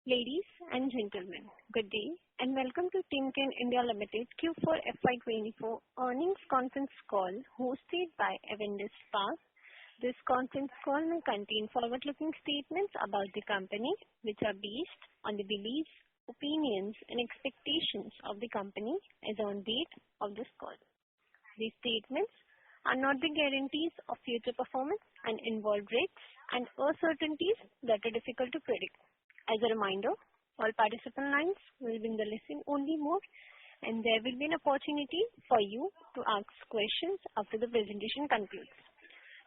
Ladies and gentlemen, good day and welcome to Timken India Limited Q4 FY24 earnings conference call hosted by Avendus Spark. This conference call may contain forward-looking statements about the company, which are based on the beliefs, opinions, and expectations of the company as on date of this call. These statements are not the guarantees of future performance and involve risks and uncertainties that are difficult to predict. As a reminder, all participant lines will be in the listen-only mode, and there will be an opportunity for you to ask questions after the presentation concludes.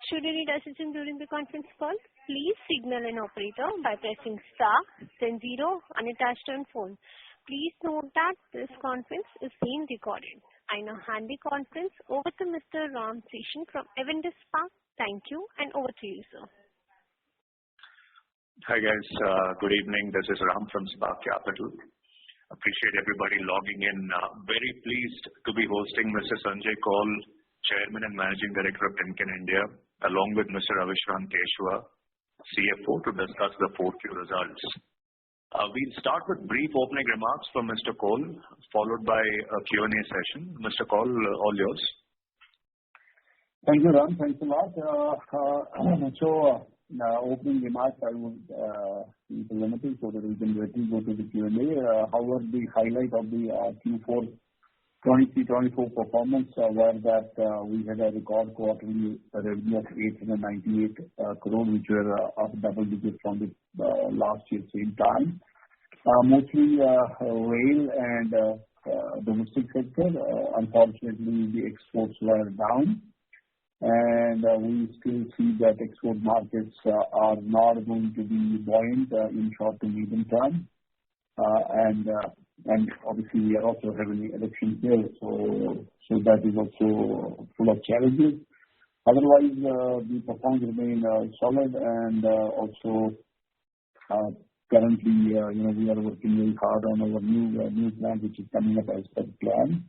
Should you need assistance during the conference call, please signal an operator by pressing star, then 0 on a touch-tone phone. Please note that this conference is being recorded. I now hand the conference over to Mr. Ram Seshan from Avendus Spark. Thank you, and over to you, sir. Hi guys, good evening. This is Ram from Spark Capital. Appreciate everybody logging in. Very pleased to be hosting Mr. Sanjay Koul, Chairman and Managing Director of Timken India, along with Mr. Avishran Keshwa, CFO, to discuss the 4Q results. We'll start with brief opening remarks from Mr. Koul, followed by a Q&A session. Mr. Koul, all yours. Thank you, Ram. Thanks a lot. Opening remarks, I would be limited so that we can directly go to the Q&A. However, the highlight of the Q4 23-24 performance was that we had a record quarterly revenue of 898 crore, which were up double digits from the last year same time. Mostly rail and domestic sector. Unfortunately, the exports were down. And we still see that export markets are not going to be buoyant in short to medium term. And obviously, we are also having elections here, so that is also full of challenges. Otherwise, the performance remains solid, and also currently, we are working very hard on our new plan, which is coming up as per plan.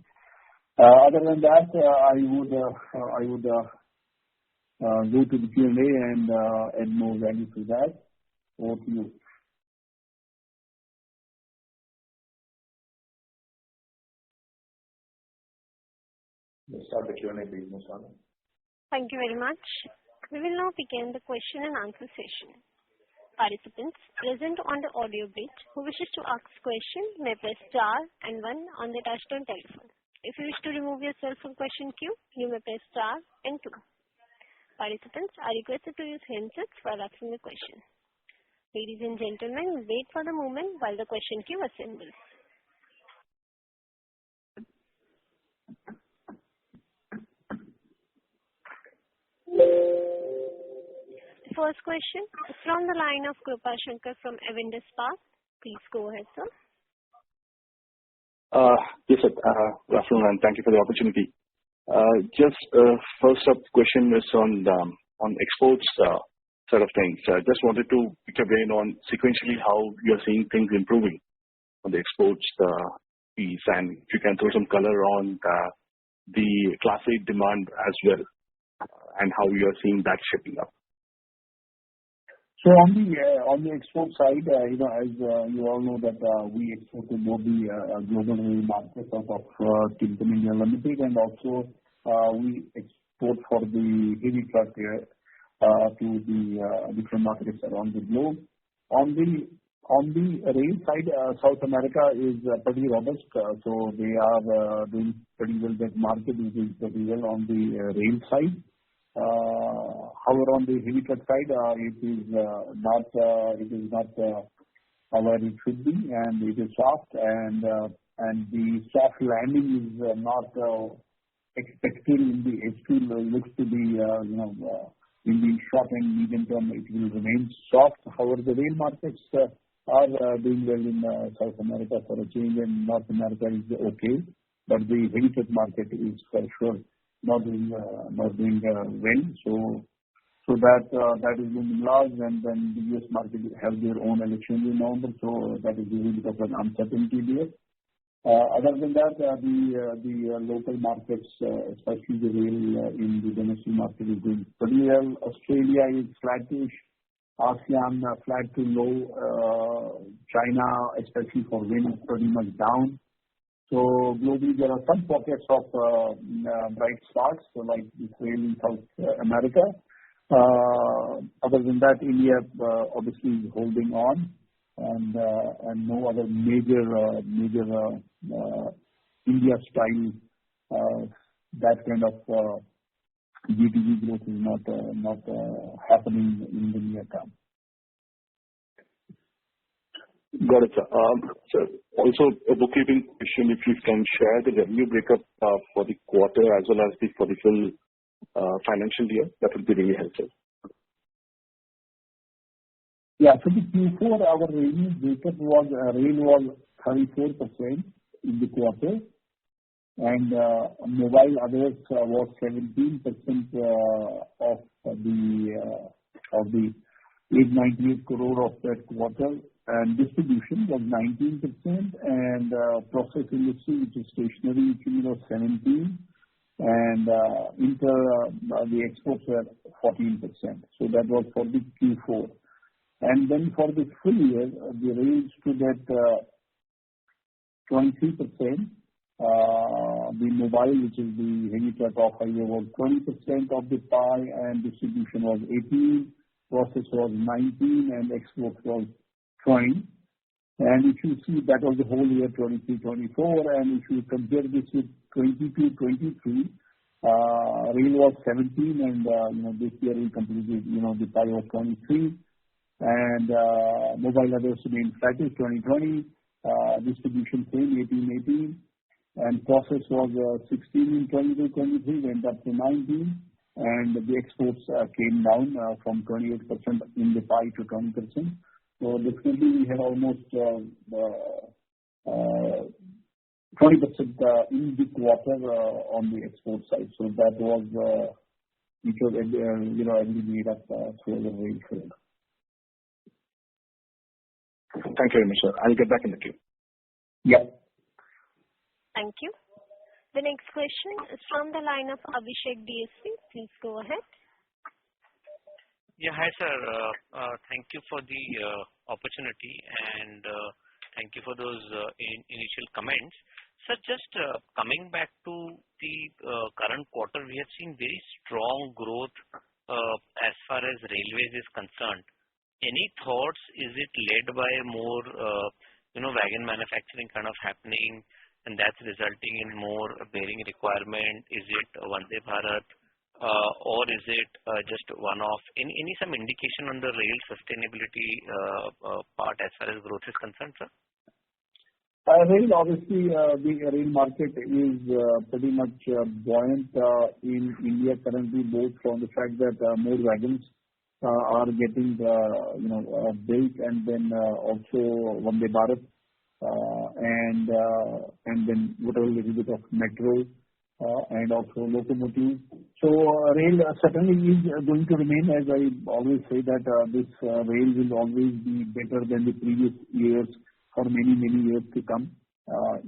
Other than that, I would go to the Q&A and add more value to that. Over to you. Let's start the Q&A, please, Ms. Anand. Thank you very much. We will now begin the question and answer session. Participants present on the audio bridge who wishes to ask question may press star and 1 on the touch-tone telephone. If you wish to remove yourself from question queue, you may press star and 2. Participants are requested to use handsets while asking the question. Ladies and gentlemen, wait for the moment while the question queue assembles. The first question is from the line of Krupa Shankar from Avendus Spark. Please go ahead, sir. Yes, sir. Good afternoon, and thank you for the opportunity. Just first up question is on exports side of things. Just wanted to pick your brain on sequentially how you are seeing things improving on the exports piece, and if you can throw some color on the Class 8 demand as well, and how you are seeing that shaping up. So on the export side, as you all know that we export to both the global rail markets out of Timken India Limited, and also we export for the heavy truck to the different markets around the globe. On the rail side, South America is pretty robust, so they are doing pretty well. That market is doing pretty well on the rail side. However, on the heavy truck side, it is not where it should be, and it is soft, and the soft landing is not expected in the H2. Looks to be, in the short and medium term, it will remain soft. However, the rail markets are doing well in South America for a change, and North America is okay, but the heavy truck market is for sure not doing well. So that is being lost, and then the US market have their own elections in November, so that is a little bit of an uncertainty there. Other than that, the local markets, especially the rail in the domestic market, is doing pretty well. Australia is flattish. ASEAN flat to low. China, especially for wind, pretty much down. So globally, there are some pockets of bright spots, so like Israel in South America. Other than that, India obviously is holding on, and no other major India style that kind of GDP growth is not happening in the near term. Got it, sir. Sir, also a bookkeeping question, if you can share the revenue breakup for the quarter as well as for the full financial year, that would be really helpful. Yeah, so the Q4, our revenue breakup was, rail was 34% in the quarter, and mobile others was 17% of the 898 crore of that quarter, and distribution was 19%, and process industry, which is stationary, was 17%, and the exports were 14%. So that was for the Q4. And then for the full year, the rail stood at 23%. The mobile, which is the heavy truck off-highway, was 20% of the pie, and distribution was 18%, process was 19%, and export was 20%. And if you see, that was the whole year 23-24, and if you compare this with 22-23, rail was 17%, and this year we completed, the pie was 23%, and mobile others remained flattish, 20-20, distribution same, 18-18, and process was 16% in 22-23, went up to 19%, and the exports came down from 28% in the pie to 20%. So definitely we had almost 20% in the quarter on the export side. So that was which was actually made up through the rail trade. Thank you very much, sir. I'll get back in the queue. Yeah. Thank you. The next question is from the line of Abhishek DSP. Please go ahead. Yeah, hi sir. Thank you for the opportunity, and thank you for those initial comments. Sir, just coming back to the current quarter, we have seen very strong growth as far as railways is concerned. Any thoughts? Is it led by more wagon manufacturing kind of happening, and that's resulting in more bearing requirement? Is it Vande Bharat, or is it just one-off? Any some indication on the rail sustainability part as far as growth is concerned, sir? Rail, obviously, the rail market is pretty much buoyant in India currently, both from the fact that more wagons are getting built, and then also Vande Bharat, and then whatever little bit of metro and also locomotive. So rail certainly is going to remain, as I always say, that this rail will always be better than the previous years for many, many years to come.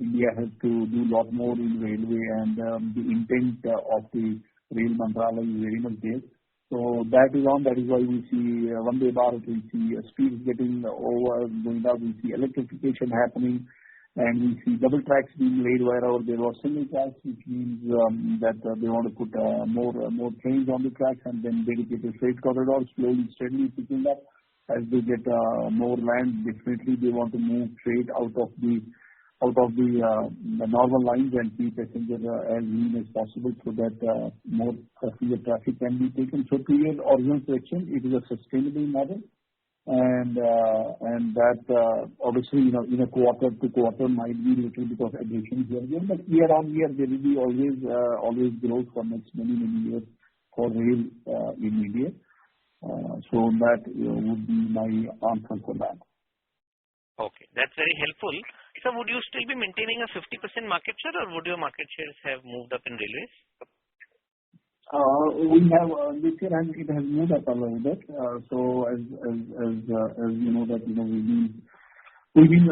India has to do a lot more in railway, and the intent of the rail mantrala is very much there. So that is on. That is why we see Vande Bharat, we see speeds going up, we see electrification happening, and we see double tracks being laid wherever there was single tracks, which means that they want to put more trains on the tracks, and then dedicated freight corridors slowly, steadily picking up. As they get more land, definitely they want to move trade out of the normal lines and keep passenger as lean as possible, so that more passenger traffic can be taken. So to your original question, it is a sustainable model, and that obviously in a quarter to quarter might be a little bit of addition here and there, but year on year there will be always growth for next many years for rail in India. So that would be my answer for that. Okay, that's very helpful. So would you still be maintaining a 50% market share, or would your market shares have moved up in railways? We have this year, and it has moved up a little bit. So as you know that we've been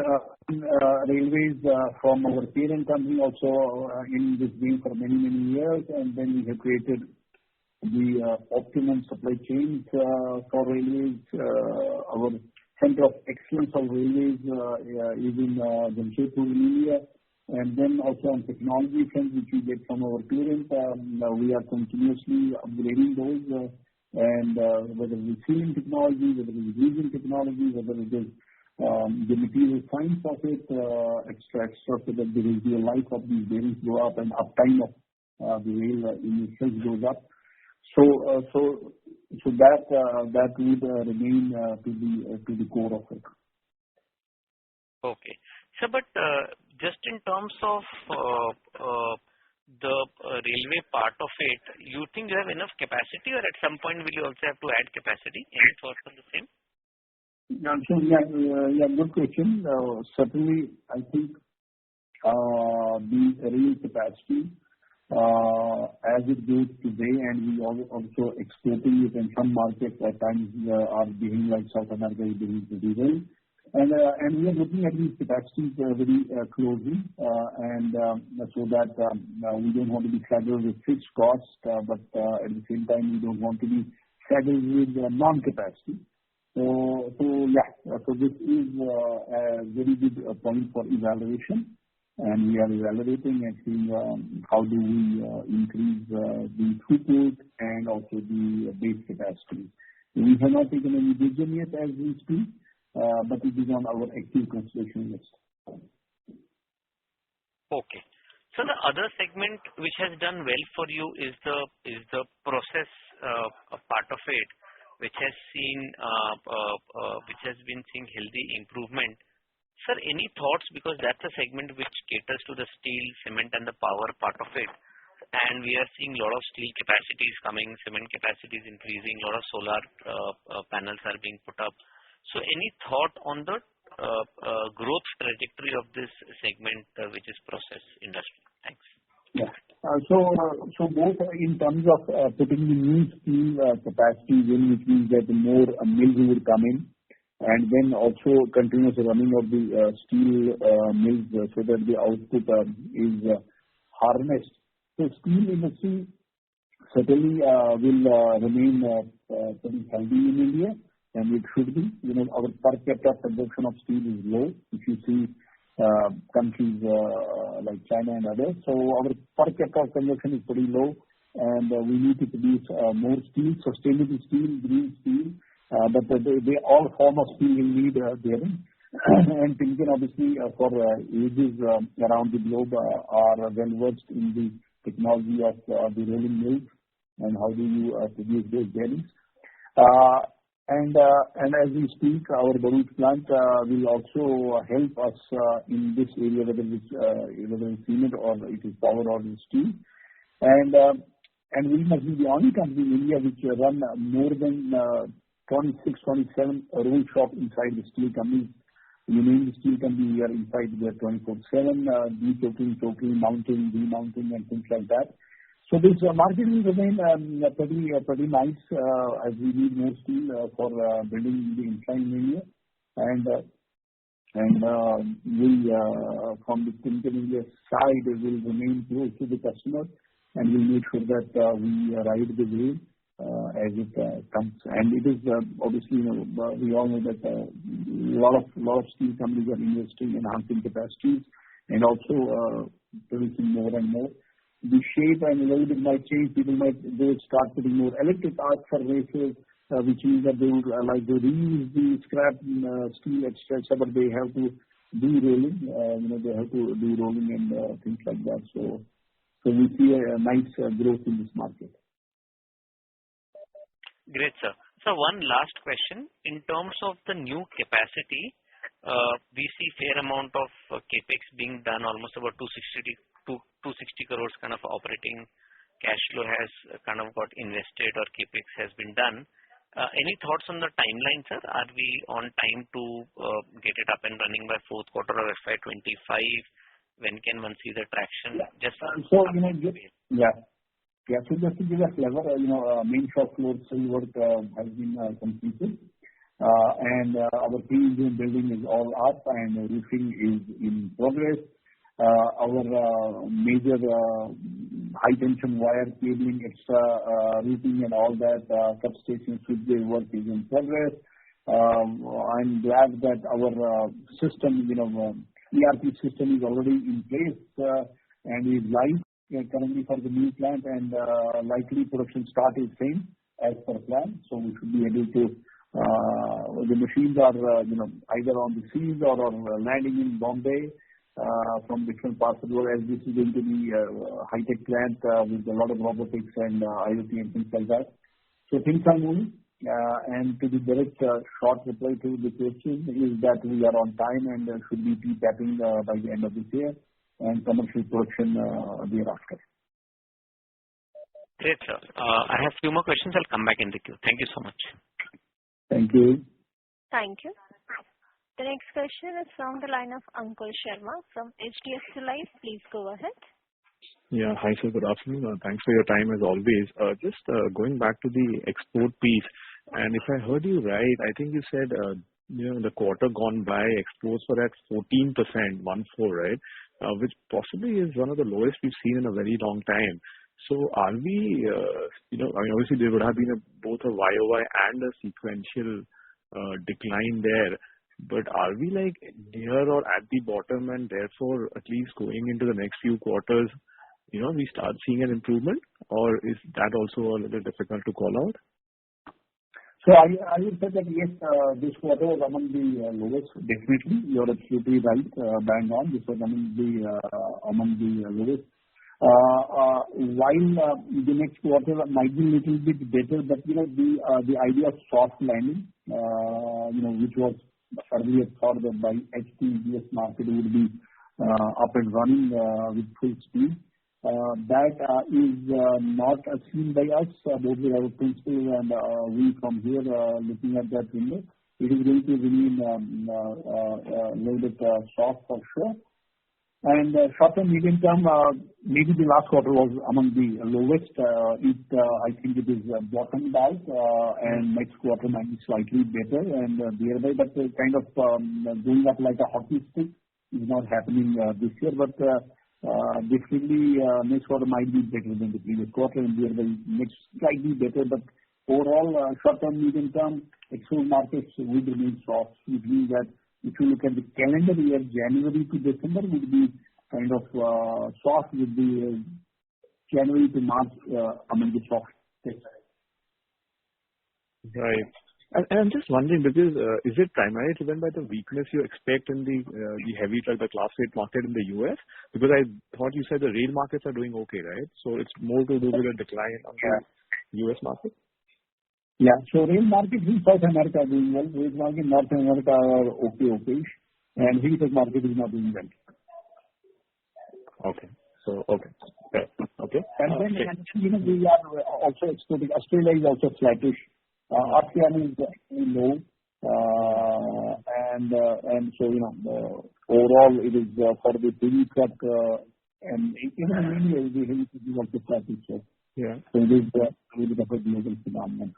in railways from our parent company also in this game for many years, and then we have created the optimum supply chains for railways. Our center of excellence of railways is in Jamshedpur, India. And then also on technology front, which we get from our parent, we are continuously upgrading those. And whether it is sealing technology, whether it is region technology, whether it is the material science of it, extra so that the residual life of these bearings go up and uptime of the rail in itself goes up. So that would remain to the core of it. Okay. So, but just in terms of the railway part of it, you think you have enough capacity, or at some point will you also have to add capacity? Any thoughts on the same? Good question. Certainly, I think the rail capacity as it goes today, and we also exporting it in some markets at times are behaving like South America is behaving pretty well. And we are looking at these capacities very closely, and so that we don't want to be saddled with fixed costs, but at the same time we don't want to be saddled with non-capacity. So this is a very good point for evaluation, and we are evaluating and seeing how do we increase the throughput and also the base capacity. We have not taken any decision yet as we speak, but it is on our active consideration list. Okay. So the other segment which has done well for you is the process part of it, which has been seeing healthy improvement. Sir, any thoughts, because that's a segment which caters to the steel, cement, and the power part of it, and we are seeing a lot of steel capacities coming, cement capacities increasing, a lot of solar panels are being put up. So any thought on the growth trajectory of this segment, which is process industry? Thanks. Yeah. So both in terms of putting the new steel capacities in, which means that more mills will come in, and then also continuous running of the steel mills so that the output is harnessed. So steel industry certainly will remain pretty healthy in India, and it should be. Our per capita consumption of steel is low. If you see countries like China and others, so our per capita consumption is pretty low, and we need to produce more steel, sustainable steel, green steel. But they all form of steel will need bearing. And Timken obviously for ages around the globe are well versed in the technology of the rolling mills and how do you produce those bearings. And as we speak, our Bharuch plant will also help us in this area, whether it's cement or it is power or steel. And we must be the only company in India which run more than 26, 27 roll shop inside the steel companies. You name the steel company, we are inside there 24/7, de-choking, mounting, demounting, and things like that. So this market will remain pretty nice as we need more steel for building the incline area. And we from the Timken India side will remain close to the customer, and we'll make sure that we ride the wave as it comes. And it is obviously, we all know that a lot of steel companies are investing in enhancing capacities and also producing more and more. The shape and a little bit might change. People might start putting more electric arc furnaces, which means that they would like to reuse the scrap steel, etc. But they have to do rolling. They have to do rolling and things like that. So we see a nice growth in this market. Great, sir. So one last question. In terms of the new capacity, we see fair amount of capex being done, almost about 260 crores kind of operating cash flow has kind of got invested or capex has been done. Any thoughts on the timeline, sir? Are we on time to get it up and running by fourth quarter of FY25? When can one see the traction? So just to give a flavor, main shop floor civil work has been completed, and our pre-engineering building is all up and roofing is in progress. Our major high tension wire cabling, extra routing and all that substation switchgear work is in progress. I'm glad that our system, ERP system is already in place and is live currently for the new plant, and likely production start is same as per plan. So we should be able to, the machines are, either on the seas or on landing in Bombay from different parts of the world, as this is going to be a high-tech plant with a lot of robotics and IoT and things like that. So things are moving. And to the direct short reply to the question is that we are on time and should be tapping by the end of this year and commercial production thereafter. Great, sir. I have few more questions. I'll come back in the queue. Thank you so much. Thank you. Thank you. The next question is from the line of Ankur Sharma from HDFC Life. Please go ahead. Yeah. Hi, sir. Good afternoon. Thanks for your time as always. Just going back to the export piece, and if I heard you right, I think you said, the quarter gone by, exports were at 14%, 14, right? Which possibly is one of the lowest we've seen in a very long time. So are we, obviously there would have been both a YOY and a sequential decline there. But are we like near or at the bottom, and therefore at least going into the next few quarters, we start seeing an improvement, or is that also a little difficult to call out? So I would say that yes, this quarter was among the lowest. Definitely, you're absolutely right. Bang on. This was among the lowest. While the next quarter might be a little bit better, but the idea of soft landing, which was earlier thought that by H2 US market would be up and running with full speed. That is not seen by us, both with our principal and we from here looking at that window. It is going to remain a little bit soft for sure. And short term, medium term, maybe the last quarter was among the lowest. I think it is bottomed out, and next quarter might be slightly better, and thereby, but kind of going up like a hockey stick is not happening this year. But definitely, next quarter might be better than the previous quarter, and thereby next slightly better. But overall, short term, medium term, export markets will remain soft. Which means that if you look at the calendar year, January to December would be kind of soft, would be January to March among the soft. Right. And I'm just wondering, because is it primarily driven by the weakness you expect in the heavy truck, the Class 8 market in the US? Because I thought you said the rail markets are doing okay, right? So it's more to do with a decline on the US market? Yeah. So rail market in South America are doing well. Rail market in North America are okay. And heavy truck market is not doing well. Okay. So, okay. Yeah. Okay. And then, we are also exporting. Australia is also flattish. ASEAN is low. And so, overall, it is for the heavy truck, and even in India, the heavy truck is also flattish. So, yeah. So it is a little bit of a global phenomenon.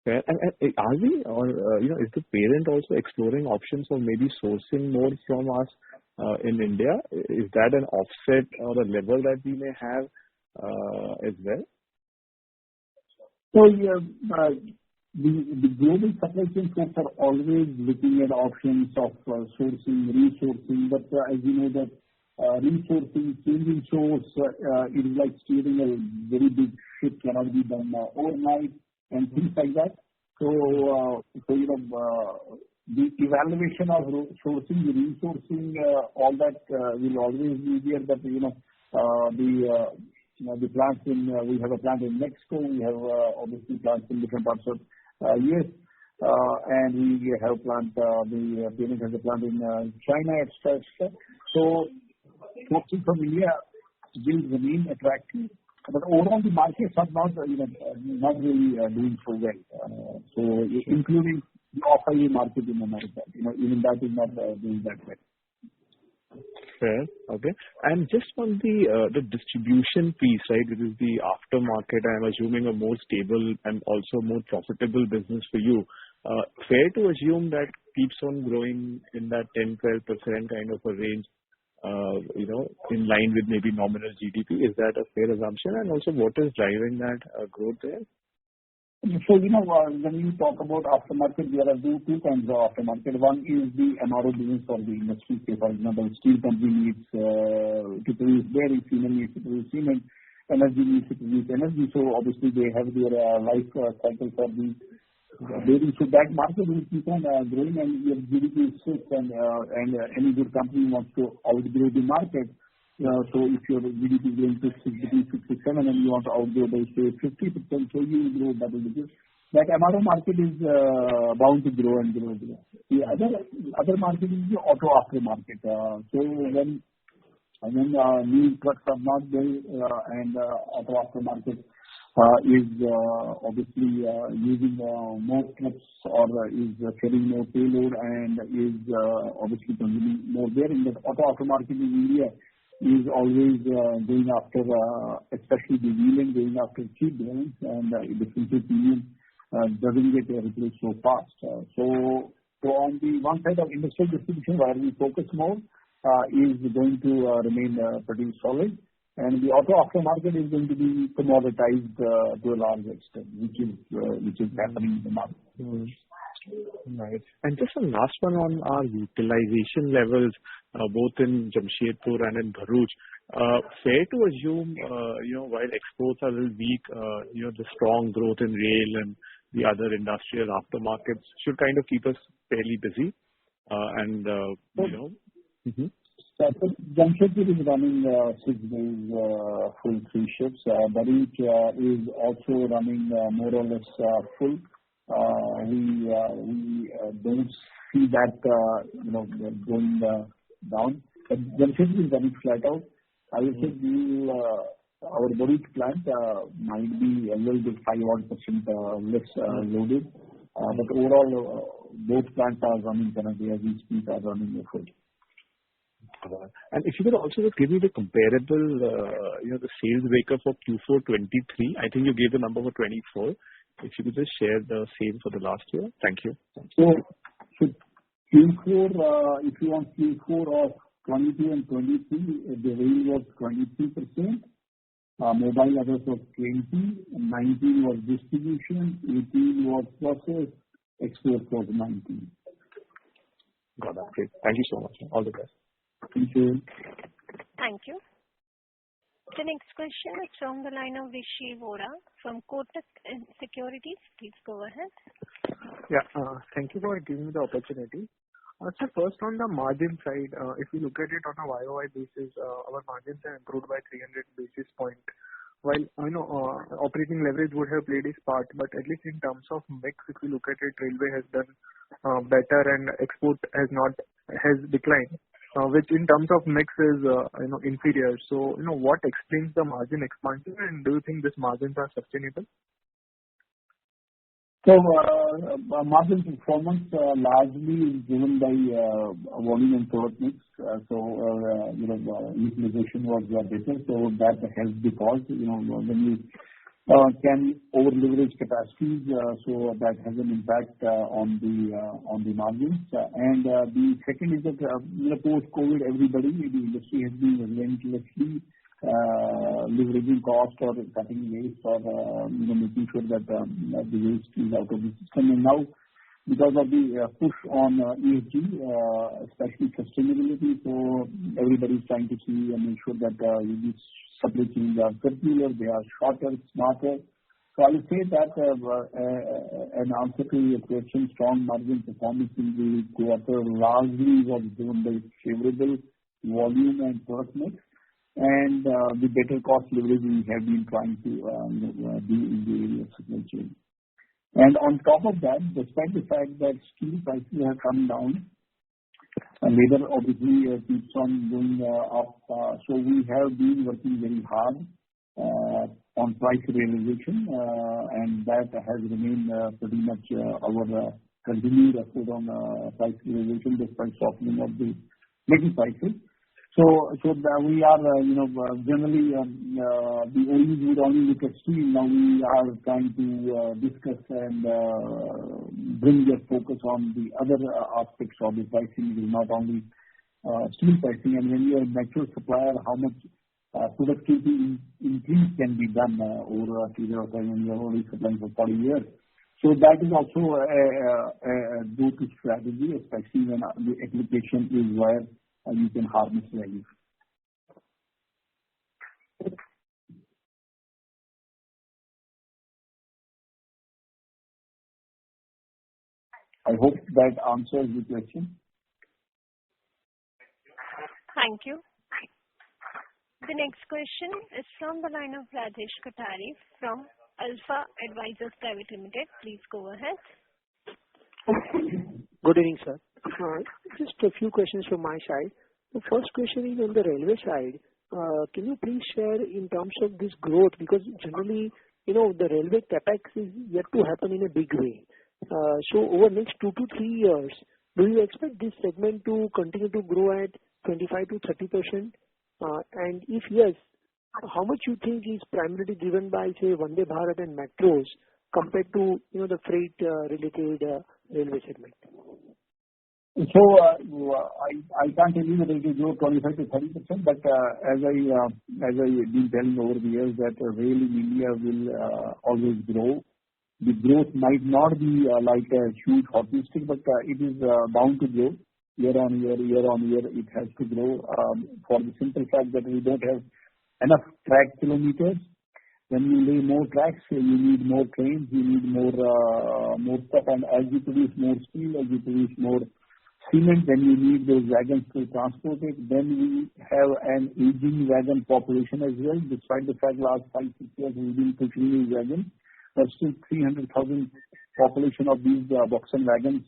Okay. And are we, or, is the parent also exploring options for maybe sourcing more from us in India? Is that an offset or a level that we may have as well? So, the global supply chain folks are always looking at options of sourcing, resourcing, but as you know that resourcing, changing source, it is like steering a very big ship, cannot be done overnight and things like that. So, the evaluation of sourcing, the resourcing, all that will always be there. But the plants we have a plant in Mexico. We have obviously plants in different parts of US, and we have plant. The parent has a plant in China, etc. So, sourcing from India will remain attractive. But overall, the markets are not really doing so well. So, including the off-highway market in America, even that is not doing that well. Fair. Okay. And just on the distribution piece, right, which is the aftermarket, I'm assuming a more stable and also more profitable business for you. Fair to assume that keeps on growing in that 10-12% kind of a range, in line with maybe nominal GDP. Is that a fair assumption? And also, what is driving that growth there? So, when you talk about aftermarket, there are two kinds of aftermarket. One is the MRO business for the industry. Say, for example, steel company needs to produce bearings, cement needs to produce cement, energy needs to produce energy. So obviously they have their life cycle for the bearings. So that market will keep on growing, and your GDP is fixed, and any good company wants to outgrow the market. So if your GDP is going to between 6 to 7 and you want to outgrow by say 50%, so you will grow double digits. That MRO market is bound to grow and grow. The other market is the auto aftermarket. So when new trucks are not there, and auto aftermarket is obviously using more trucks or is carrying more payload and is obviously consuming more bearing. But auto aftermarket in India is always going after, especially the wheeling, going after cheap bearings, and the simple premium doesn't get replaced so fast. So on the one side of industrial distribution, where we focus more, is going to remain pretty solid, and the auto aftermarket is going to be commoditized to a large extent, which is happening in the market. Right. And just a last one on our utilization levels, both in Jamshedpur and in Bharuch. Fair to assume, while exports are a little weak, the strong growth in rail and the other industrial aftermarkets should kind of keep us fairly busy. Jamshedpur is running 6 days full 3 shifts. Bharuch is also running more or less full. We don't see that going down. But Jamshedpur is running flat out. I would say our Bharuch plant might be a little bit 5% less loaded. But overall, both plants are running currently as we speak, are running full. And if you could also just give me the comparable, the sales breakup for Q4 23. I think you gave the number for 24. If you could just share the same for the last year. Thank you. So Q4, if you want Q4 of 22 and 23, the rail was 23%, mobile others was 20, 19 was distribution, 18 was process, export was 19. Got that. Great. Thank you so much. All the best. Thank you. Thank you. The next question is from the line of Rishi Vora from Kotak Securities. Please go ahead. Yeah, thank you for giving me the opportunity. So first on the margin side, if you look at it on a YOY basis, our margins have improved by 300 basis points. While operating leverage would have played its part, but at least in terms of mix, if you look at it, railway has done better and export has declined, which in terms of mix is inferior. So what explains the margin expansion, and do you think these margins are sustainable? So margin performance largely is driven by volume and product mix. So utilization was better, so that helps because when you can over leverage capacities, so that has an impact on the margins. And the second is that post COVID, everybody in the industry has been relentlessly leveraging cost or cutting waste or making sure that the waste is out of the system. And now, because of the push on ESG, especially sustainability, so everybody is trying to see and make sure that these supply chains are circular, they are shorter, smarter. So I would say that an answer to your question, strong margin performance in the quarter largely was driven by favorable volume and product mix, and the better cost leverage we have been trying to do in the area of supply chain. And on top of that, despite the fact that steel prices have come down, labor obviously keeps on going up. So we have been working very hard on price realization, and that has remained pretty much our continued effort on price realization despite softening of the metal prices. So we are, generally the OEs would only look at steel. Now we are trying to discuss and bring their focus on the other aspects of the pricing, not only steel pricing. And when you are a mature supplier, how much productivity increase can be done over a period of time when you are only supplying for 40 years. So that is also a go-to strategy, especially when the application is where you can harness value. I hope that answers the question. Thank you. The next question is from the line of Rajesh Katari from Alpha Advisors Private Limited. Please go ahead. Good evening, sir. Just a few questions from my side. The first question is on the railway side. Can you please share in terms of this growth? Because generally, the railway capex is yet to happen in a big way. So over the next 2 to 3 years, do you expect this segment to continue to grow at 25 to 30%? And if yes, how much you think is primarily driven by, say, Vande Bharat and metros compared to the freight related railway segment? So I can't tell you that it will grow 25 to 30%, but as I've been telling over the years that rail in India will always grow. The growth might not be like a huge hockey stick, but it is bound to grow year on year. It has to grow for the simple fact that we don't have enough track kilometers. When you lay more tracks, you need more trains, you need more stuff, and as you produce more steel, as you produce more cement, then you need those wagons to transport it. Then we have an aging wagon population as well, despite the fact last 5-6 years we've been pushing these wagons. There's still 300,000 population of these box and wagons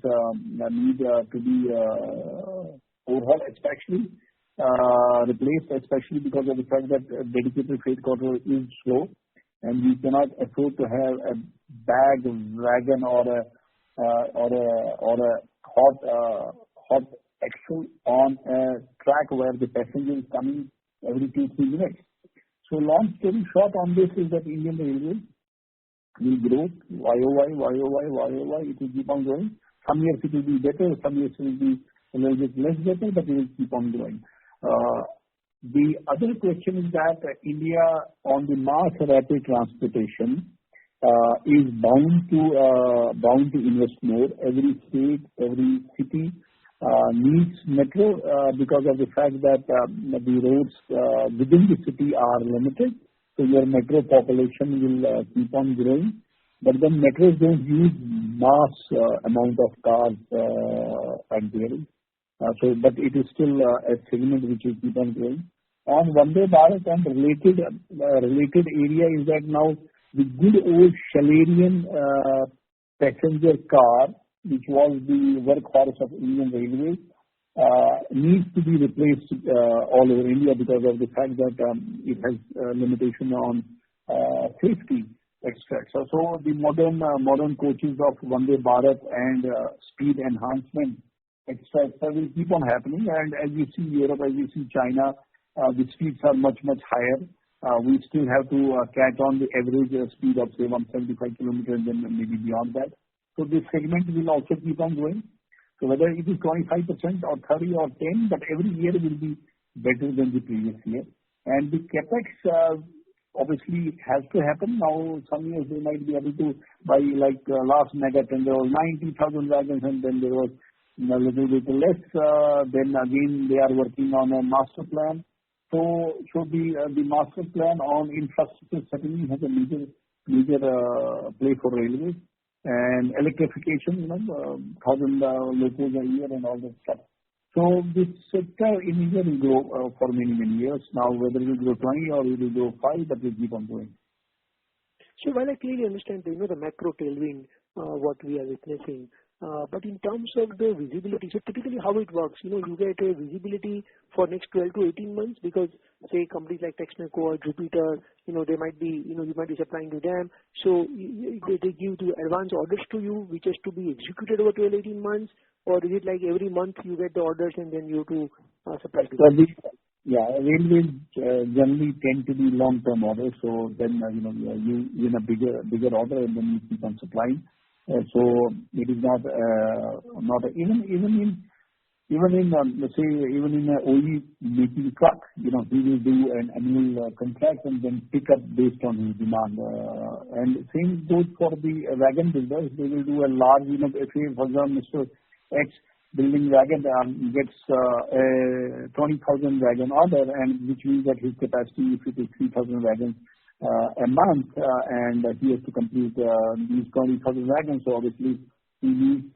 need to be overhauled, especially replaced, especially because of the fact that dedicated freight corridor is slow, and we cannot afford to have a bag wagon or a hot axle on a track where the passenger is coming every 2-3 minutes. So long story short on this is that Indian Railways will grow YOY, it will keep on growing. Some years it will be better, some years it will be a little bit less better, but it will keep on growing. The other question is that India on the mass rapid transportation is bound to invest more. Every state, every city needs metro because of the fact that the roads within the city are limited. So your metro population will keep on growing. But then metros don't use mass amount of cars and vehicles. But it is still a segment which will keep on growing. On Vande Bharat and related area is that now the good old Shalarian passenger car, which was the workhorse of Indian Railways, needs to be replaced all over India because of the fact that it has limitation on safety, etc. So the modern coaches of Vande Bharat and speed enhancement, etc., will keep on happening. And as you see Europe, as you see China, the speeds are much higher. We still have to catch on the average speed of say 175 kilometers and then maybe beyond that. So this segment will also keep on growing. So whether it is 25% or 30 or 10, but every year will be better than the previous year. And the capex obviously has to happen. Now some years they might be able to buy like last mega tender was 90,000 wagons and then there was a little bit less. Then again they are working on a master plan. So the master plan on infrastructure certainly has a major play for railways. And electrification, 1,000 locos a year and all that stuff. So this sector in India will grow for many years. Now whether it will grow 20 or it will grow 5, but will keep on growing. So while I clearly understand the macro tailwind, what we are witnessing, but in terms of the visibility, so typically how it works, you get a visibility for next 12 to 18 months because say companies like Texmaco or Jupiter, they might be, you might be supplying to them. So they give the advance orders to you, which has to be executed over 12, 18 months, or is it like every month you get the orders and then you have to supply to them? Railways generally tend to be long-term orders. So then, you win a bigger order and then you keep on supplying. So it is not even even in, let's say, even in OE making truck, he will do an annual contract and then pick up based on his demand. And same goes for the wagon builders. They will do a large, if, for example, Mr. X building wagon gets a 20,000 wagon order, and which means that his capacity, if it is 3,000 wagons a month, and he has to complete these 20,000 wagons, so obviously he needs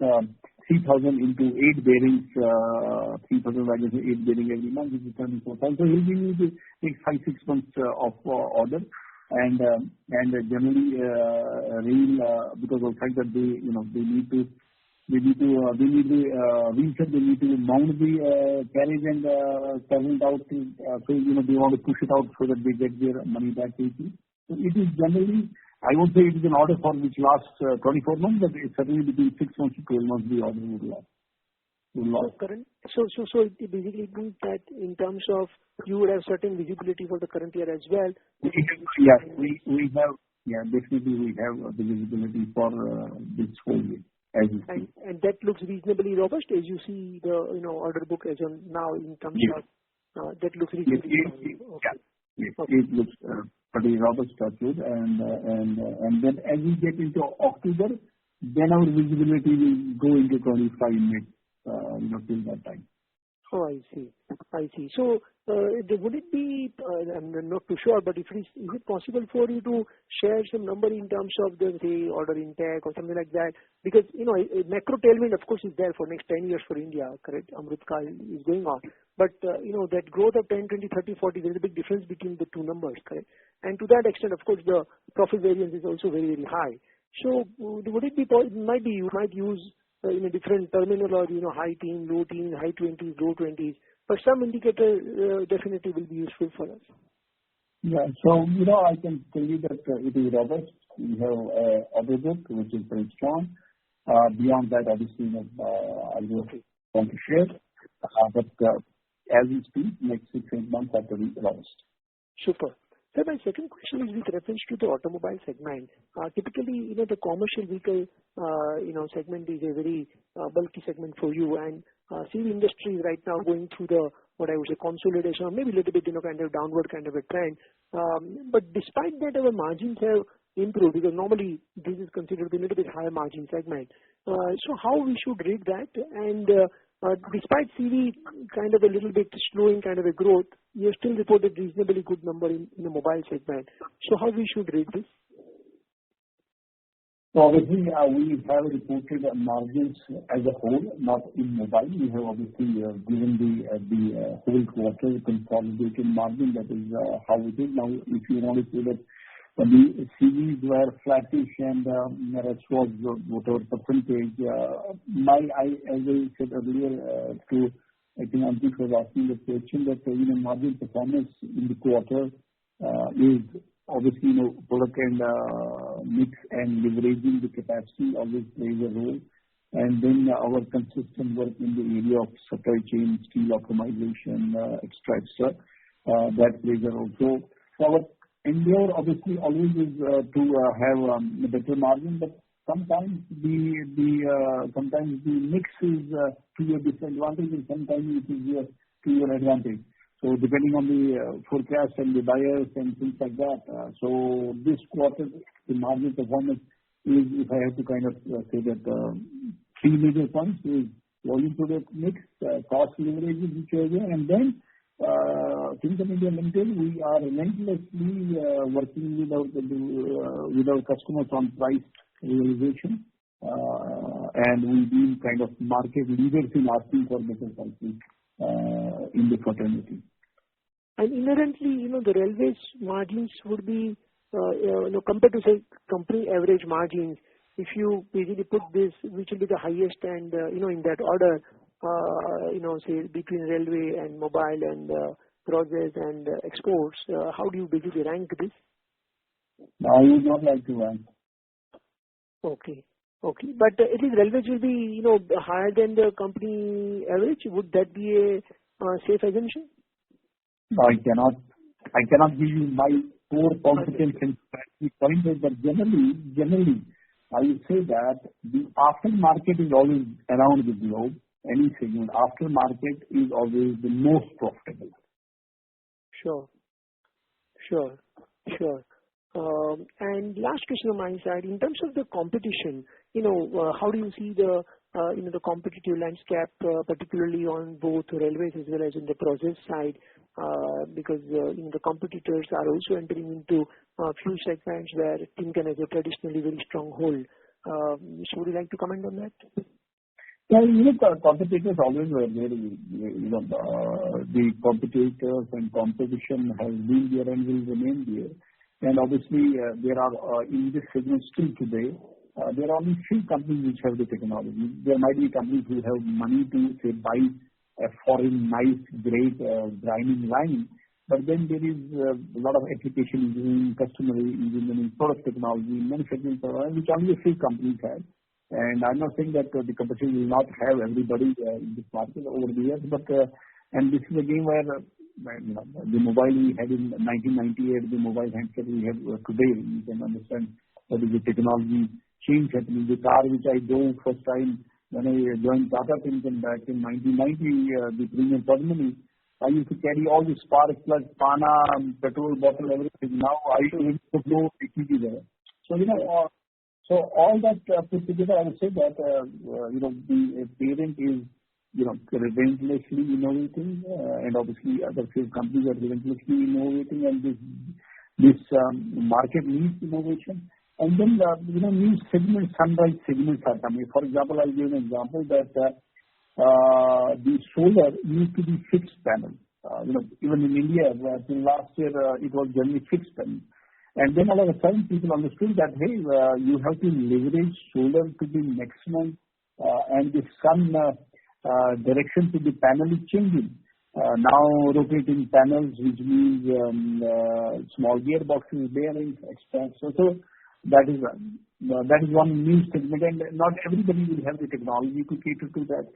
3,000 into 8 bearings, 3,000 wagons, 8 bearing every month, which is 24,000. So he'll be able to take 5-6 months of order. And generally, rail, because of the fact that they need the wheelset, they need to mount the carriage and turn it out to, so they want to push it out so that they get their money back quickly. So it is generally, I would say it is an order for which lasts 24 months, but it's certainly between 6 months to 12 months the order would last. So it basically means that in terms of you would have certain visibility for the current year as well. We have, definitely we have the visibility for this whole year. And that looks reasonably robust as you see the order book as on now in terms of that looks reasonably robust. It looks pretty robust, good. And then as we get into October, then our visibility will go into 25 mid, till that time. Oh, I see. So, would it be, I'm not too sure, but is it possible for you to share some number in terms of the, say, order intake or something like that? Because, a macro tailwind, of course, is there for next 10 years for India, correct? Amritkal is going on. But, that growth of 10, 20, 30, 40, there's a big difference between the two numbers, correct? And to that extent, of course, the profit variance is also very, very high. So, would it be, you might use in a different terminal or, high teen, low teen, high 20s, low 20s. But some indicator definitely will be useful for us. Yeah. So, I can tell you that it is robust. We have order book, which is very strong. Beyond that, obviously, I don't want to share. But as we speak, next 6-8 months are pretty robust. Super. So my second question is with reference to the automobile segment. Typically, the commercial vehicle, segment is a very bulky segment for you, and CV industry is right now going through the, what I would say, consolidation, or maybe a little bit, kind of downward kind of a trend. But despite that, our margins have improved because normally this is considered a little bit higher margin segment. So how we should read that? And despite CV kind of a little bit slowing kind of a growth, you still reported reasonably good number in the mobile segment. So how we should read this? So obviously, we have reported margins as a whole, not in mobile. We have obviously given the whole quarter consolidated margin. That is how it is. Now, if you want to say that the CVs were flattish and the rest was whatever percentage, as I said earlier I think Ankit was asking the question that margin performance in the quarter is obviously product and mix and leveraging the capacity always plays a role. And then our consistent work in the area of supply chain, steel optimization, extra, that plays a role. So our endeavor obviously always is to have a better margin, but sometimes the mix is to your disadvantage and sometimes it is to your advantage. So depending on the forecast and the buyers and things like that. So this quarter, the margin performance is, if I have to kind of say that, three major points is volume product mix, cost leverage, which are there, and then Timken India Limited, we are relentlessly working with our customers on price realization, and we've been kind of market leaders in asking for better pricing in the fraternity. And inherently, the railways margins would be, compared to say company average margins, if you basically put this, which will be the highest and, in that order, say between railway and mobile and projects and exports, how do you basically rank this? I would not like to rank. Okay. But it is railways will be, higher than the company average. Would that be a safe assumption? I cannot give you my core competence and pointers, but generally, I would say that the aftermarket is always around the globe, any segment, aftermarket is always the most profitable. Sure. And last question on my side, in terms of the competition, how do you see the competitive landscape, particularly on both railways as well as in the process side? Because the competitors are also entering into a few segments where Timken has a traditionally very strong hold. So would you like to comment on that? Yeah, competitors always were there. The competitors and competition has been there and will remain there. And obviously, there are in this segment still today, there are only few companies which have the technology. There might be companies who have money to, say, buy a foreign, nice, great grinding line. But then there is a lot of application engineering, customer engineering, product technology, manufacturing, which only a few companies have. And I'm not saying that the competition will not have everybody in this market over the years, but and this is a game where the mobile we had in 1998, the mobile handset we have today, you can understand what is the technology change happening. The car which I drove first time when I joined Tata Timken back in 1990, the premium Padmini, I used to carry all the spark plug, pana, petrol bottle, everything. Now I don't know equity there. So so all that put together, I would say that the parent is relentlessly innovating, and obviously other few companies are relentlessly innovating, and this market needs innovation. And then new segments, sunrise segments are coming. For example, I'll give an example that the solar used to be fixed panel. Even in India, till last year, it was generally fixed panel. And then all of a sudden, people understood that, hey, you have to leverage solar to the maximum, and the sun direction to the panel is changing. Now rotating panels, which means small gearboxes, bearings, extra. So that is one new segment, and not everybody will have the technology to cater to that.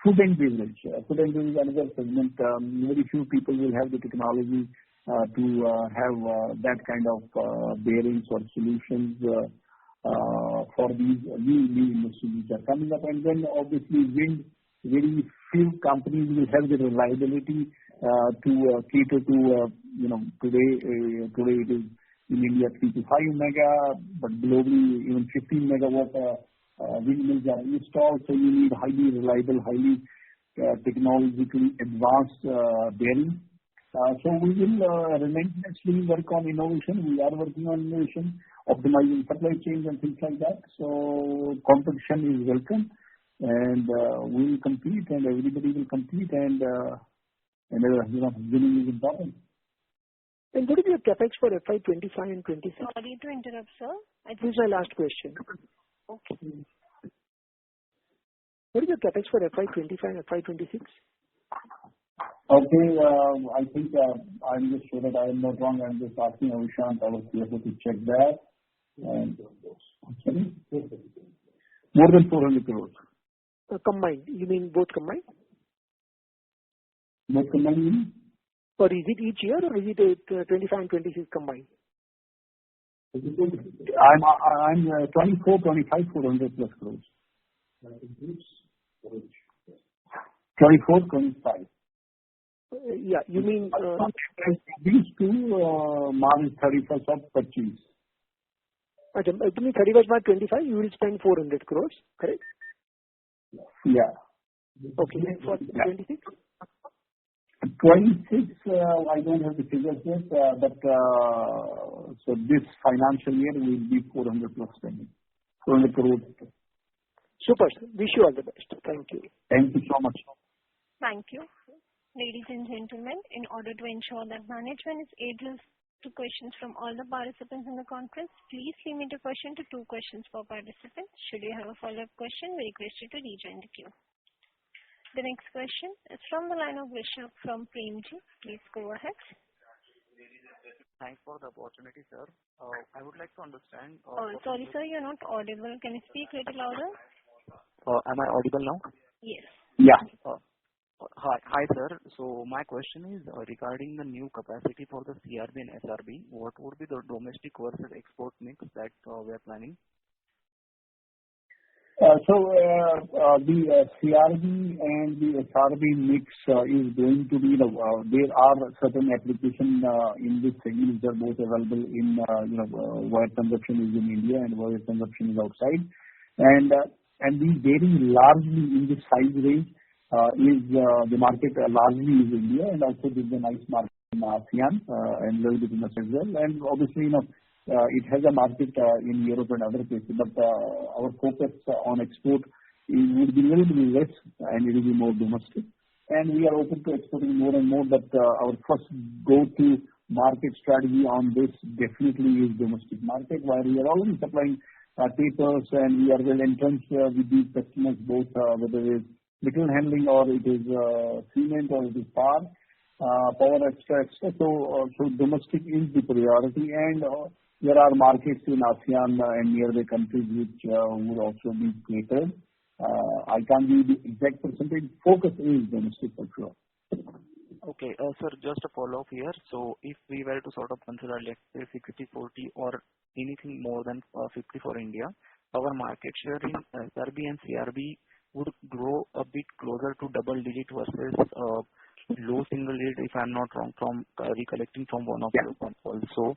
Food and beverage. Food and beverage is another segment. Very few people will have the technology to have that kind of bearings or solutions for these new industries which are coming up. And then obviously wind, very few companies will have the reliability to cater to, today it is in India 3 to 5 mega, but globally even 15 megawatt windmills are installed. So you need highly reliable, highly technologically advanced bearing. So we will relentlessly work on innovation. We are working on innovation, optimizing supply chains and things like that. So competition is welcome, and we will compete, and everybody will compete, and winning is important. And what is your capex for FY25 and 26? Sorry to interrupt, sir. This is my last question. Okay. What is your capex for FY25 and FY26? Okay, I think I'm just sure that I am not wrong. I'm just asking Avishant, our CFO, to check that. And sorry? More than 400 crores. Combined. You mean both combined? Both combined, you mean? Or is it each year, or is it 25 and 26 combined? I'm 24, 25, 400 plus crores. 24, 25. Yeah, you mean... these two, March 31st of 25. You mean 31st March 25, you will spend 400 crores, correct? Yeah. Okay, and for 26? 26, I don't have the figures yet, but so this financial year will be 400 plus spending. 400 crores. Super, sir. Wish you all the best. Thank you. Thank you so much. Thank you. Ladies and gentlemen, in order to ensure that management is able to questions from all the participants in the conference, please limit your question to 2 questions per participant. Should you have a follow-up question, we request you to rejoin the queue. The next question is from the line of Rishabh from Premji. Please go ahead. Thanks for the opportunity, sir. I would like to understand... sorry, sir, you're not audible. Can you speak a little louder? Am I audible now? Yes. Yeah. Hi, sir. So my question is regarding the new capacity for the CRB and SRB. What would be the domestic versus export mix that we are planning? The CRB and the SRB mix is going to be there are certain applications in this segment which are both available in wire consumption is in India and wire consumption is outside. And the varying largely in the size range is the market largely is India, and also there's a nice market in ASEAN and a little bit in us as well. And obviously, it has a market in Europe and other places, but our focus on export would be a little bit less, and it will be more domestic. And we are open to exporting more and more, but our first go-to market strategy on this definitely is domestic market, where we are already supplying tapers, and we are well entrenched with these customers, both whether it is material handling or it is cement or it is power extra. So domestic is the priority, and there are markets in ASEAN and nearby countries which would also be catered. I can't give the exact percentage. Focus is domestic for sure. Okay, sir, just a follow-up here. So if we were to sort of consider, let's say, 60-40 or anything more than 50 for India, our market share in SRB and CRB would grow a bit closer to double digit versus low single digit, if I'm not wrong, from recollecting from one of your calls. So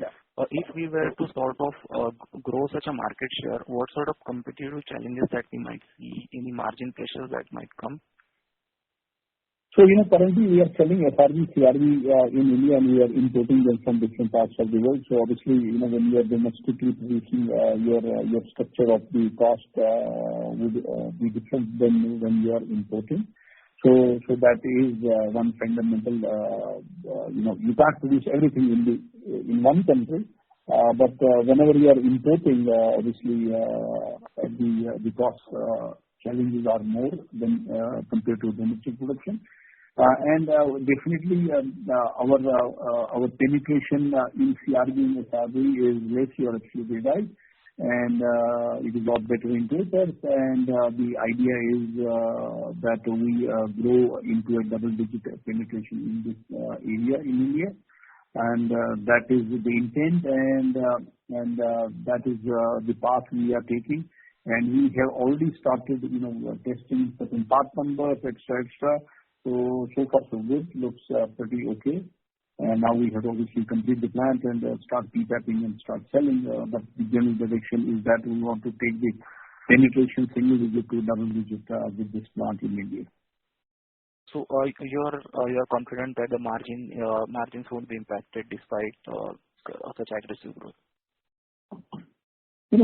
if we were to sort of grow such a market share, what sort of competitive challenges that we might see, any margin pressures that might come? So, currently we are selling FRB, CRB in India, and we are importing them from different parts of the world. So obviously, when you are domestically producing, your structure of the cost would be different than when you are importing. So that is one fundamental. You can't produce everything in one country, but whenever you are importing, obviously the cost challenges are more than compared to domestic production. And definitely our penetration in CRB and SRB is less. You are absolutely right, and it is a lot better in papers. And the idea is that we grow into a double-digit penetration in this area in India, and that is the intent, and that is the path we are taking. And we have already started, testing certain part numbers, extra. So far so good. Looks pretty okay. And now we have obviously complete the plant and start PPAPing and start selling. But the general direction is that we want to take the penetration single digit to double digit with this plant in India. So you're confident that the margins won't be impacted despite such aggressive growth? If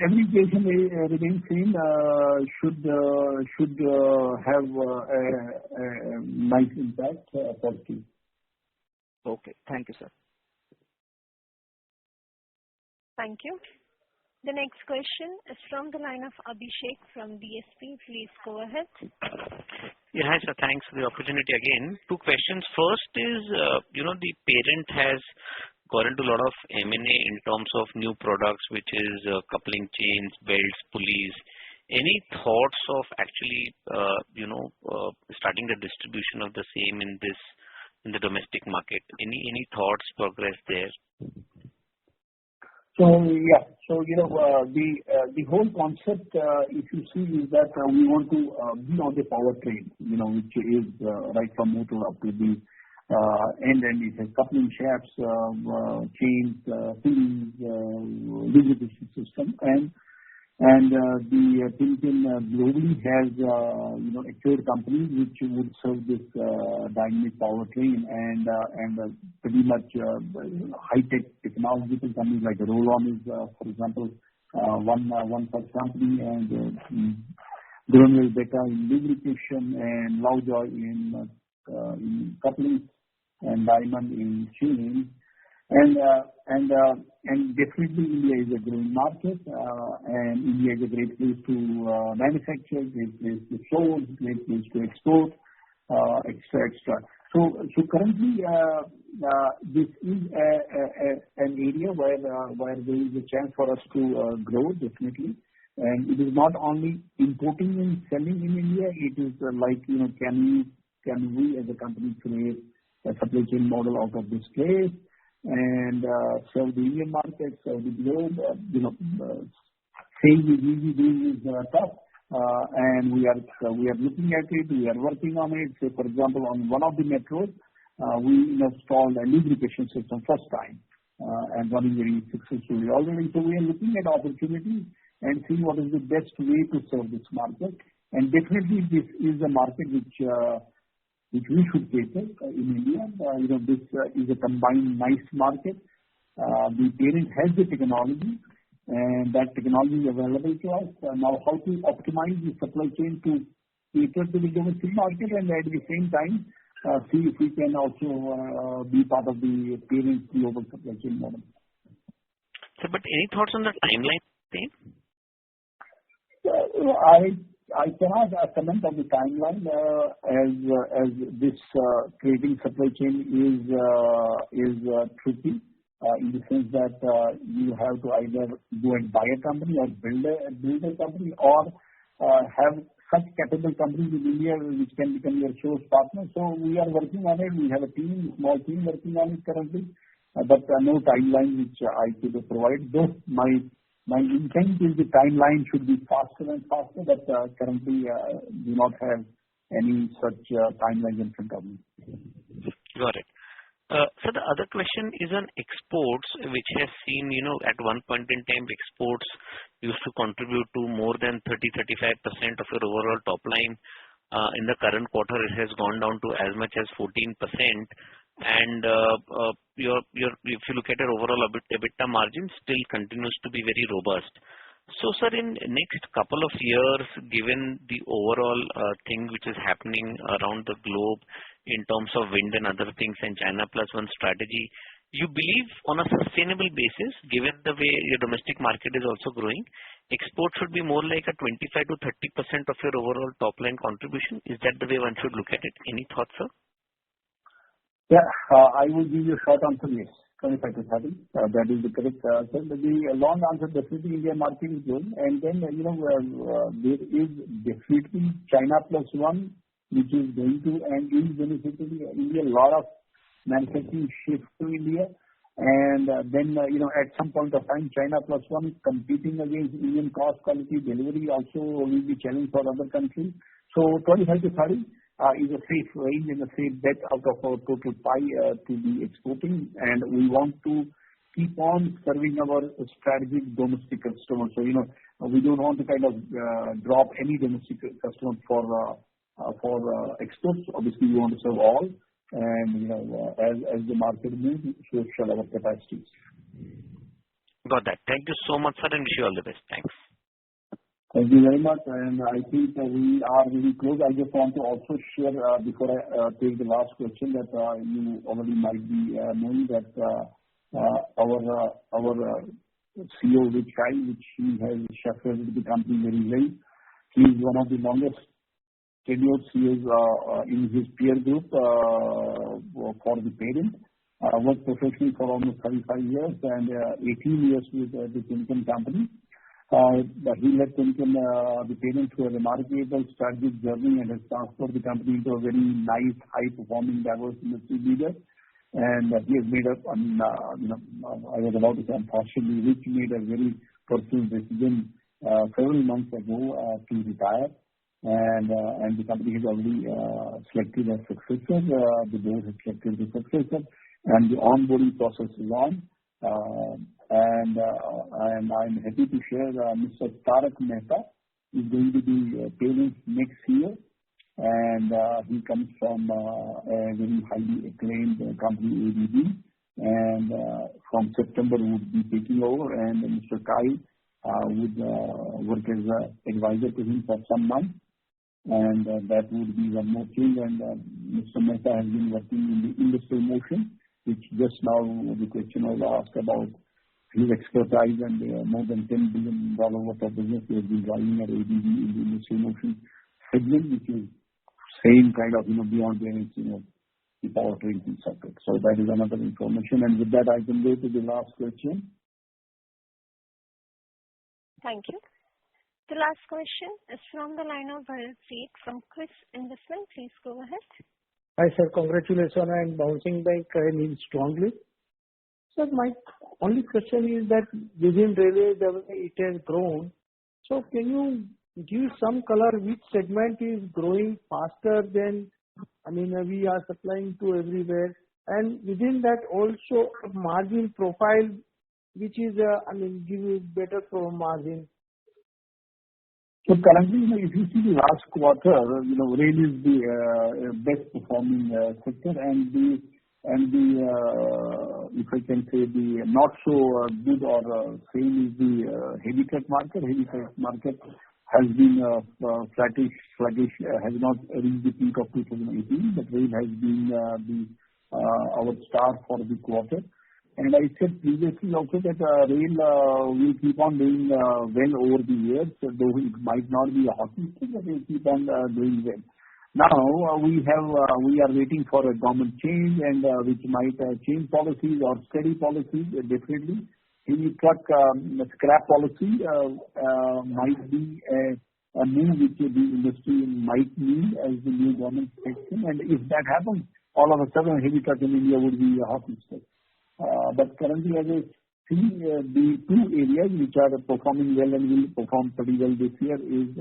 every patient remains same, should have a nice impact positive. Okay, thank you, sir. Thank you. The next question is from the line of Abhishek from DSP. Please go ahead. Yeah, hi sir. Thanks for the opportunity again. Two questions. First is, the parent has got into a lot of M&A in terms of new products, which is coupling chains, belts, pulleys. Any thoughts of actually, starting the distribution of the same in the domestic market? Any thoughts, progress there? So the whole concept, if you see, is that we want to be on the powertrain, which is right from motor up to the end, and it has coupling shafts, chains, pulleys, lubrication system, and the Timken globally has a third company which would serve this dynamic powertrain and pretty much high-tech technological companies like Roll-On is, for example, one such company, and Groeneville Becker in lubrication, and Lovejoy in coupling, and Diamond in chains. And definitely India is a growing market, and India is a great place to manufacture, great place to source, great place to export, extra. So currently, this is an area where there is a chance for us to grow, definitely. And it is not only importing and selling in India. It is like, can we as a company create a supply chain model out of this place and serve the Indian market, serve the globe? Saying is easy, doing is tough. and we are looking at it. We are working on it. Say, for example, on one of the metros, we installed a lubrication system first time, and running very successfully already. So we are looking at opportunities and seeing what is the best way to serve this market. And definitely, this is a market which we should cater in India. This is a combined nice market. The parent has the technology, and that technology is available to us. Now, how to optimize the supply chain to cater to the domestic market, and at the same time, see if we can also be part of the parent global supply chain model. So, but any thoughts on the timeline? I cannot comment on the timeline as this trading supply chain is tricky in the sense that you have to either go and buy a company or build a company, or have such capable companies in India which can become your source partner. So we are working on it. We have a small team working on it currently, but no timeline which I could provide. Though my intent is the timeline should be faster and faster, but currently do not have any such timeline in front of me. Got it. So the other question is on exports, which has seen, at one point in time, exports used to contribute to more than 30-35% of your overall top line. In the current quarter, it has gone down to as much as 14%. And if you look at your overall EBITDA margin, still continues to be very robust. So, sir, in next couple of years, given the overall thing which is happening around the globe in terms of wind and other things and China Plus One strategy, you believe on a sustainable basis, given the way your domestic market is also growing, export should be more like a 25-30% of your overall top line contribution? Is that the way one should look at it? Any thoughts, sir? Yeah, I will give you a short answer, yes. 25-30. That is the correct answer. The long answer, definitely India market is growing. And then, there is definitely China Plus One, which is going to and is benefiting India. A lot of manufacturing shift to India. And then, at some point of time, China Plus One is competing against Indian cost, quality, delivery also will be challenge for other countries. So 25-30 is a safe range and a safe bet out of our total pie to be exporting. And we want to keep on serving our strategic domestic customers. So, we don't want to kind of drop any domestic customer for exports. Obviously, we want to serve all. And, as the market moves, so shall our capacities. Got that. Thank you so much, sir, and wish you all the best. Thanks. Thank you very much. And I think we are very close. I just want to also share, before I take the last question, that you already might be knowing that our CEO, which he has shepherded the company very well. He is one of the longest tenured CEOs in his peer group for the parent. Worked professionally for almost 35 years and 18 years with the Timken company. He led Timken, the parent, through a remarkable strategic journey and has transferred the company into a very nice, high-performing, diverse industry leader. And he has made up, I was about to say, unfortunately, Rich made a very personal decision several months ago to retire. And the company has already selected a successor. The board has selected the successor, and the onboarding process is on. And I'm happy to share Mr. Tarak Mehta is going to be parent next year, and he comes from a very highly acclaimed company, ABB, and from September would be taking over, and Mr. Kai would work as an advisor to him for some months, and that would be one more thing. And Mr. Mehta has been working in the industrial motion, which just now the question was asked about his expertise, and more than $10 billion worth of business he has been driving at ABB in the industrial motion segment, which is same kind of, beyond bearings, the powertrain sector. So that is another information. And with that, I can go to the last question. Thank you. The last question is from the line of Bharat Sheth from Chris Investment. Please go ahead. Hi, sir. Congratulations on bouncing back strongly. Sir, my only question is that within railway, it has grown. So can you give some color which segment is growing faster than, we are supplying to everywhere, and within that also margin profile, which is, give you better margin. So currently, if you see the last quarter, rail is the best performing sector, and the if I can say the not so good or same is the heavy truck market. Heavy truck market has been sluggish, has not reached the peak of 2018, but rail has been our star for the quarter. And I said previously also that rail will keep on doing well over the years, though it might not be a hockey stick, but it will keep on doing well. Now we are waiting for a government change, and which might change policies or steady policies definitely. Heavy truck scrap policy might be a move which the industry might need as the new government takes in, and if that happens, all of a sudden heavy truck in India would be a hockey stick. But currently, as I see, the two areas which are performing well and will perform pretty well this year is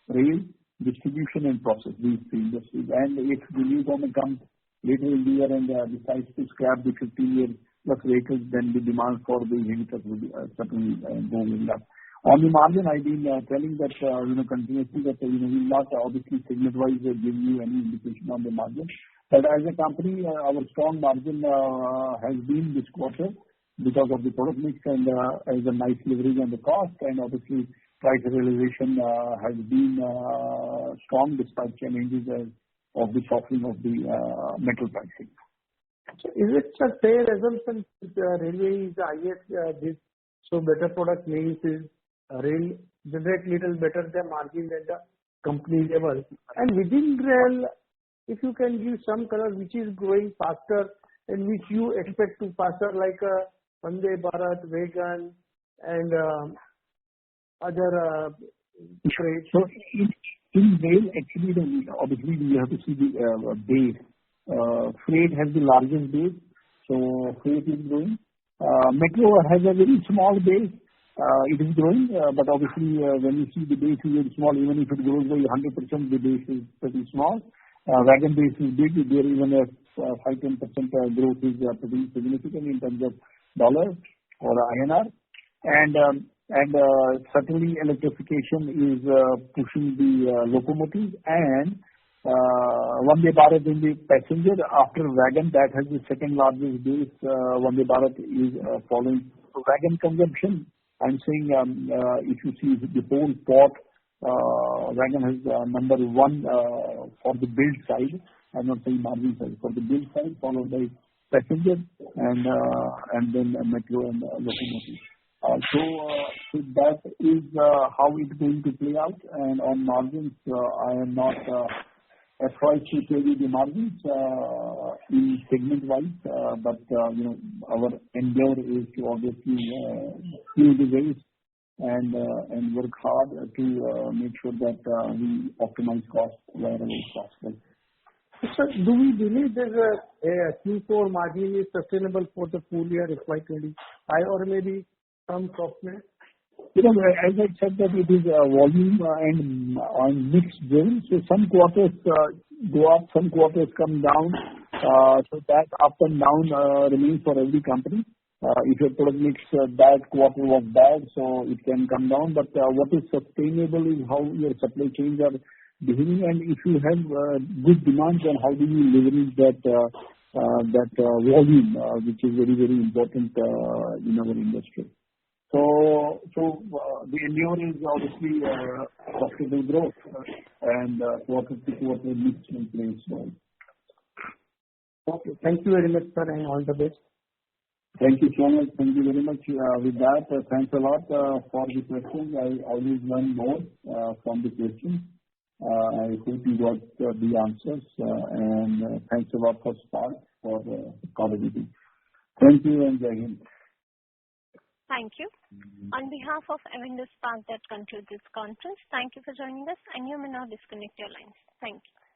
rail, distribution and process, these three industries. And if the new government comes later in the year and decides to scrap the 15-year plus vehicles, then the demand for the heavy truck will certainly go way up. On the margin, I've been telling that continuously that we will not obviously segment-wise give you any indication on the margin. But as a company, our strong margin has been this quarter because of the product mix and as a nice leverage on the cost, and obviously price realization has been strong despite challenges of the softening of the metal pricing. So is it a fair assumption that railway is the highest bid, so better product means is rail generate little better the margin than the company level? And within rail, if you can give some color which is growing faster and which you expect to faster, like Vande Bharat, Wagon, and other freight. So in rail, actually, obviously we have to see the base. Freight has the largest base, so freight is growing. Metro has a very small base. It is growing, but obviously when you see the base is very small, even if it grows by 100%, the base is pretty small. Wagon base is big. There even a 5-10% growth is pretty significant in terms of dollar or INR. And certainly electrification is pushing the locomotives, and Vande Bharat in the passenger after wagon that has the second largest base. Vande Bharat is following. So wagon consumption, I'm saying if you see the whole port, wagon has number one for the build side. I'm not saying margin side, for the build side, followed by passenger and then metro and locomotive. So that is how it's going to play out. And on margins, I am not advised to tell you the margins in segment-wise, but our endeavor is to obviously fill the race and work hard to make sure that we optimize costs wherever possible. So do we believe that a Q4 margin is sustainable for the full year FY25 or maybe some softness? As I said that it is volume and mix driven. So some quarters go up, some quarters come down. So that up and down remains for every company. If your product mix that quarter was bad, so it can come down. But what is sustainable is how your supply chains are behaving, and if you have good demand, then how do you leverage that volume, which is very, very important in our industry. So the endeavor is obviously profitable growth and quarter to quarter mix will play its role. Okay, thank you very much, sir, and all the best. Thank you so much. Thank you very much. With that, thanks a lot for the questions. I always learn more from the questions. I hope you got the answers, and thanks a lot for Spark for collaborating. Thank you and Jai Hind. Thank you. On behalf of Avendus Spark, that concludes this conference. Thank you for joining us, and you may now disconnect your lines. Thank you.